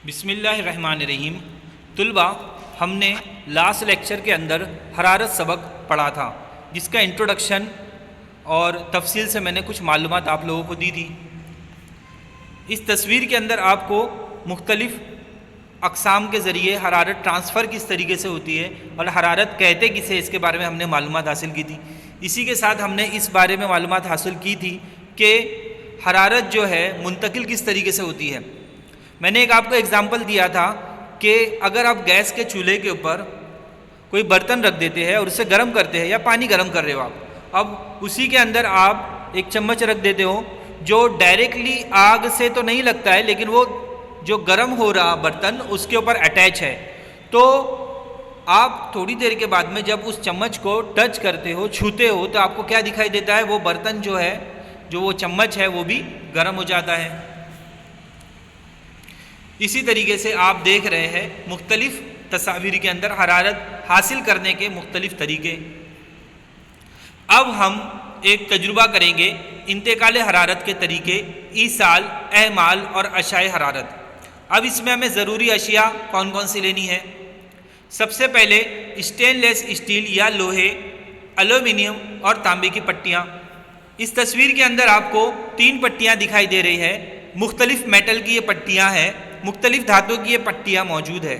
बिस्मिल्लाहिर्रहमानिर्रहीम। तुलबा, हमने last lecture के अंदर हरारत सबक पढ़ा था, जिसका इंट्रोडक्शन और तफसील से मैंने कुछ मालूमात आप लोगों को दी थी। इस तस्वीर के अंदर आपको मुख्तलिफ़ अक़साम के ज़रिए हरारत ट्रांसफ़र किस तरीके से होती है और हरारत कहते किसे, इसके बारे में हमने मालूमात हासिल की थी। इसी के साथ हमने इस बारे में मालूमात हासिल की थी कि हरारत जो है मुंतकिल किस तरीके से होती है। मैंने एक आपको एग्ज़ाम्पल दिया था कि अगर आप गैस के चूल्हे के ऊपर कोई बर्तन रख देते हैं और उसे गर्म करते हैं, या पानी गर्म कर रहे हो आप, अब उसी के अंदर आप एक चम्मच रख देते हो जो डायरेक्टली आग से तो नहीं लगता है, लेकिन वो जो गर्म हो रहा बर्तन उसके ऊपर अटैच है। तो आप थोड़ी देर के बाद में जब उस चम्मच को टच करते हो, छूते हो, तो आपको क्या दिखाई देता है? वो बर्तन जो है, जो वो चम्मच है, वो भी गर्म हो जाता है। इसी तरीके से आप देख रहे हैं मुख्तलिफ तस्वीर के अंदर हरारत हासिल करने के मुख्तलिफ तरीके। अब हम एक तजुर्बा करेंगे इंतकाल हरारत के तरीके, ईसाल, एहमाल और अशाए हरारत। अब इसमें हमें ज़रूरी अशिया कौन कौन सी लेनी है? सबसे पहले स्टेनलेस स्टील या लोहे, एल्यूमिनियम और तांबे की पट्टियाँ। इस तस्वीर के अंदर आपको 3 पट्टियाँ दिखाई दे रही है। मुख्तलिफ मेटल की ये पट्टियाँ हैं, मुख्तलिफ धातु की ये पट्टियाँ मौजूद है।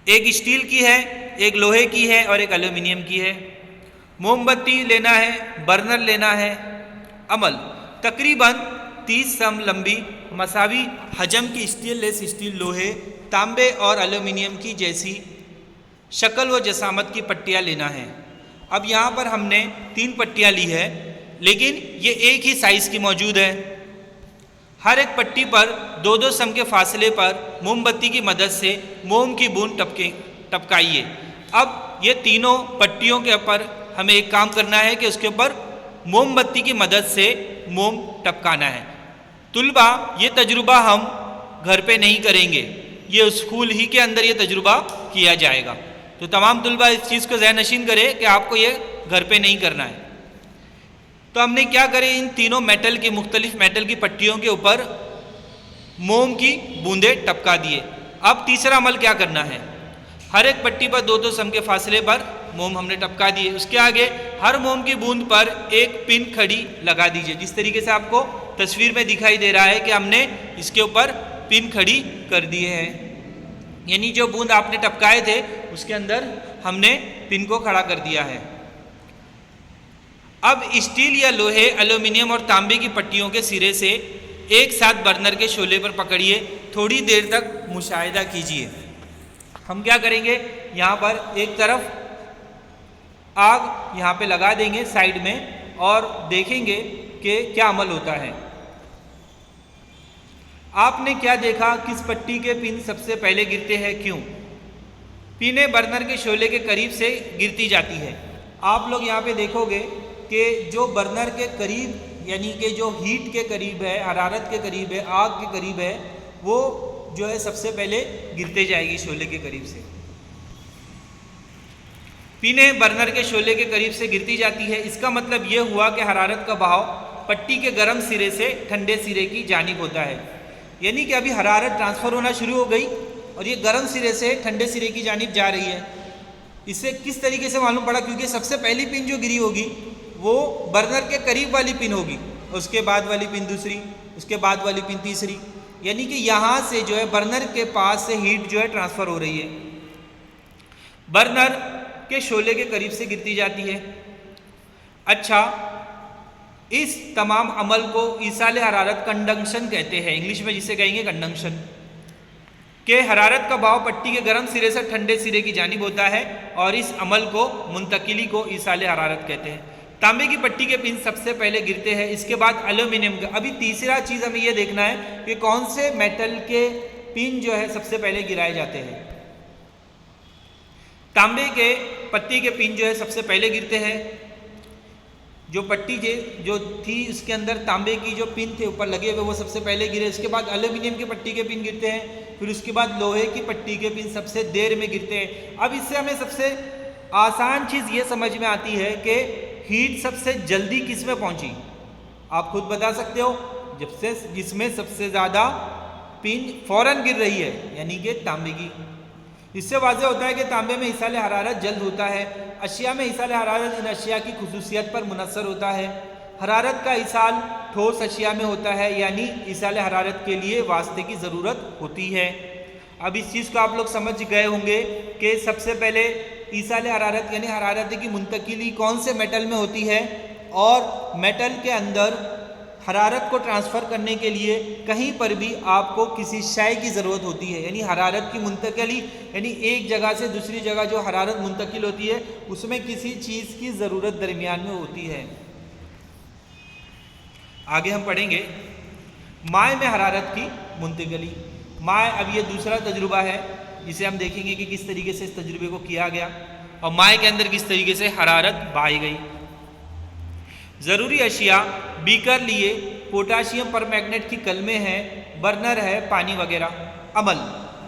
एक स्टील की है, एक लोहे की है और एक एल्यूमिनियम की है। मोमबत्ती लेना है, बर्नर लेना है। अमल तकरीबन 30 सम लंबी मसावी हजम की स्टेनलेस स्टील, लोहे, तांबे और एल्यूमिनियम की जैसी शक्ल व जसामत की पट्टियाँ लेना है। अब यहाँ पर हमने 3 पट्टियाँ ली है, लेकिन ये एक ही साइज़ की मौजूद है। हर एक पट्टी पर 2-2 सम के फासले पर मोमबत्ती की मदद से मोम की बूंद टपकाइए। अब ये तीनों पट्टियों के ऊपर हमें एक काम करना है कि उसके ऊपर मोमबत्ती की मदद से मोम टपकाना है। तुलबा, ये तजुर्बा हम घर पे नहीं करेंगे, ये स्कूल ही के अंदर ये तजुर्बा किया जाएगा। तो तमाम तुलबा इस चीज़ को ज़हन नशीन करें कि आपको ये घर पे नहीं करना है। तो हमने क्या करें, इन तीनों मेटल की, मुख्तलिफ मेटल की पट्टियों के ऊपर मोम की बूंदें टपका दिए। अब तीसरा अमल क्या करना है? हर एक पट्टी पर 2-2 सम के फासले पर मोम हमने टपका दिए। उसके आगे हर मोम की बूंद पर एक पिन खड़ी लगा दीजिए, जिस तरीके से आपको तस्वीर में दिखाई दे रहा है कि हमने इसके ऊपर पिन खड़ी कर दिए हैं। यानी जो बूंद आपने टपकाए थे उसके अंदर हमने पिन को खड़ा कर दिया है। अब स्टील या लोहे, एल्यूमिनियम और तांबे की पट्टियों के सिरे से एक साथ बर्नर के शोले पर पकड़िए, थोड़ी देर तक मुशाहिदा कीजिए। हम क्या करेंगे, यहाँ पर एक तरफ आग यहाँ पे लगा देंगे साइड में और देखेंगे कि क्या अमल होता है। आपने क्या देखा, किस पट्टी के पिन सबसे पहले गिरते हैं, क्यों? पिनें बर्नर के शोले के करीब से गिरती जाती है। आप लोग यहाँ पे देखोगे कि जो बर्नर के करीब, यानी कि जो हीट के करीब है, हरारत के करीब है, आग के करीब है, वो जो है सबसे पहले गिरते जाएगी शोले के करीब से। पिनें बर्नर के शोले के करीब से गिरती जाती है। इसका मतलब ये हुआ कि हरारत का बहाव पट्टी के गर्म सिरे से ठंडे सिरे की जानिब होता है। यानी कि अभी हरारत ट्रांसफ़र होना शुरू हो गई और ये गर्म सिरे से ठंडे सिरे की जानिब जा रही है। इससे किस तरीके से मालूम पड़ा? क्योंकि सबसे पहली पिन जो गिरी होगी वो बर्नर के करीब वाली पिन होगी, उसके बाद वाली पिन दूसरी, उसके बाद वाली पिन तीसरी। यानी कि यहाँ से जो है बर्नर के पास से हीट जो है ट्रांसफ़र हो रही है, बर्नर के शोले के करीब से गिरती जाती है। अच्छा, इस तमाम अमल को ईसाल हरारत, कंडक्शन कहते हैं, इंग्लिश में जिसे कहेंगे कंडक्शन, के हरारत का बहाव पट्टी के गर्म सिरे से ठंडे सिरे की जानिब होता है और इस अमल को, मुंतकिली को ईसाल हरारत कहते हैं। तांबे की पट्टी के पिन सबसे पहले गिरते हैं, इसके बाद एल्यूमिनियम का। अभी तीसरा चीज़ हमें यह देखना है कि कौन से मेटल के पिन जो है सबसे पहले गिराए जाते हैं। तांबे के पट्टी के पिन जो है सबसे पहले गिरते हैं। जो पट्टी जो थी उसके अंदर तांबे की जो पिन थे ऊपर लगे हुए, वो सबसे पहले गिरे। इसके बाद एल्यूमिनियम की पट्टी के पिन गिरते हैं, फिर उसके बाद लोहे की पट्टी के पिन सबसे देर में गिरते हैं। अब इससे हमें सबसे आसान चीज़ ये समझ में आती है कि हीट सबसे जल्दी किस में पहुंची। आप खुद बता सकते हो, जिसमें सबसे ज़्यादा पिन फौरन गिर रही है, यानी कि तांबे की। इससे वाज़ेह होता है कि तांबे में इसाले हरारत जल्द होता है। अशिया में इसाले हरारत इन अशिया की खुसूसियत पर मुनसर होता है। हरारत का इसाल ठोस अशिया में होता है, यानी इसाले हरारत के लिए वास्ते की ज़रूरत होती है। अब इस चीज़ को आप लोग समझ गए होंगे कि सबसे पहले इसाले हरारत यानी हरारत की मुंतकिली कौन से मेटल में होती है, और मेटल के अंदर हरारत को ट्रांसफ़र करने के लिए कहीं पर भी आपको किसी शय की ज़रूरत होती है। यानी हरारत की मुंतकिली यानी एक जगह से दूसरी जगह जो हरारत मुंतकिल होती है उसमें किसी चीज़ की ज़रूरत दरमियान में होती है। आगे हम पढ़ेंगे माए में हरारत की मुंतकिली। माए, अब ये दूसरा तजुर्बा है जिसे हम देखेंगे कि किस तरीके से इस तजुर्बे को किया गया और माए के अंदर किस तरीके से हरारत पाई गई। ज़रूरी अशिया बीकर लिए पोटाशियम परमैग्नेट की कलमें हैं, बर्नर है, पानी वगैरह। अमल,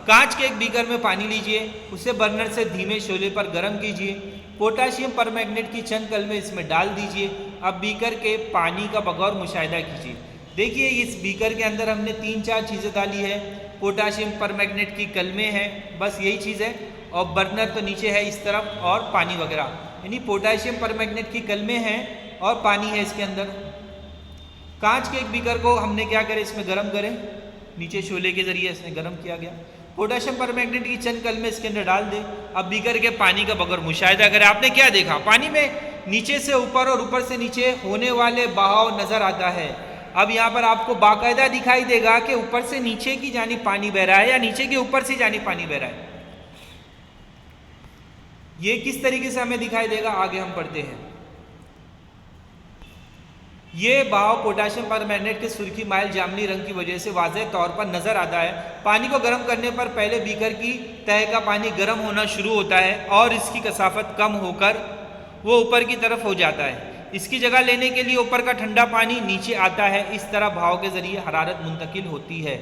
कांच के एक बीकर में पानी लीजिए, उसे बर्नर से धीमे शोले पर गर्म कीजिए, पोटाशियम परमैग्नेट की चंद कलमें इसमें डाल दीजिए। अब बीकर के पानी का बगौर मुशाहिदा कीजिए। देखिए इस बीकर के अंदर हमने 3-4 चीज़ें डाली है। पोटाशियम परमैग्नेट की कलमें हैं, बस यही चीज़ है, और बर्नर तो नीचे है इस तरफ, और पानी वगैरह। यानी पोटाशियम परमैग्नेट की कलमें हैं और पानी है इसके अंदर। कांच के एक बीकर को हमने क्या करें, इसमें गर्म करें, नीचे शोले के जरिए इसमें गर्म किया गया। पोटाशियम परमैग्नेट की चंद कलमें इसके अंदर डाल दें। अब बीकर के पानी का बगैर मुशाहिदा करें। आपने क्या देखा, पानी में नीचे से ऊपर और ऊपर से नीचे होने वाले बहाव नजर आता है। अब यहाँ पर आपको बाकायदा दिखाई देगा कि ऊपर से नीचे की जानी पानी बह रहा है या नीचे के ऊपर से जानी पानी बह रहा है। ये किस तरीके से हमें दिखाई देगा, आगे हम पढ़ते हैं। ये बहाव पोटाशियम परमैग्नेट के सुर्खी माइल जामनी रंग की वजह से वाज़ेह तौर पर नजर आता है। पानी को गर्म करने पर पहले बीकर की तह का पानी गर्म होना शुरू होता है और इसकी कसाफत कम होकर वो ऊपर की तरफ हो जाता है। इसकी जगह लेने के लिए ऊपर का ठंडा पानी नीचे आता है। इस तरह भाव के जरिए हरारत मुंतकिल होती है।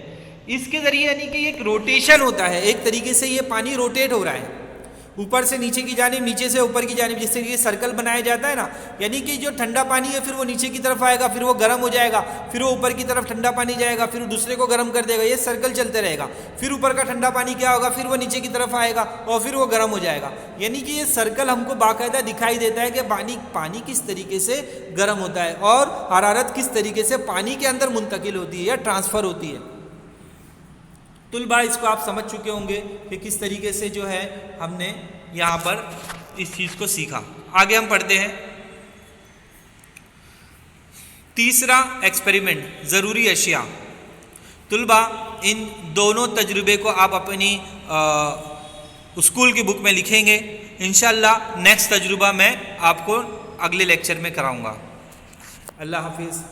इसके जरिए यानी कि एक रोटेशन होता है, एक तरीके से ये पानी रोटेट हो रहा है, ऊपर से नीचे की जानिब, नीचे से ऊपर की जानिब, जिससे ये सर्कल बनाया जाता है ना। यानी कि जो ठंडा पानी है फिर वो नीचे की तरफ आएगा, फिर वो गर्म हो जाएगा, फिर वो ऊपर की तरफ ठंडा पानी जाएगा, फिर दूसरे को गर्म कर देगा। ये सर्कल चलते रहेगा। फिर ऊपर का ठंडा पानी क्या होगा, फिर वो नीचे की तरफ आएगा और फिर वो गर्म हो जाएगा। यानी कि ये सर्कल हमको बाकायदा दिखाई देता है कि पानी किस तरीके से गर्म होता है और हरारत किस तरीके से पानी के अंदर मुंतकिल होती है या ट्रांसफ़र होती है। तुलबा इसको आप समझ चुके होंगे कि किस तरीके से जो है हमने यहाँ पर इस चीज़ को सीखा। आगे हम पढ़ते हैं तीसरा एक्सपेरिमेंट, ज़रूरी अशिया। तुलबा इन दोनों तजुर्बे को आप अपनी स्कूल की बुक में लिखेंगे। इंशाअल्लाह नेक्स्ट तजुर्बा मैं आपको अगले लेक्चर में कराऊंगा। अल्लाह हाफिज़।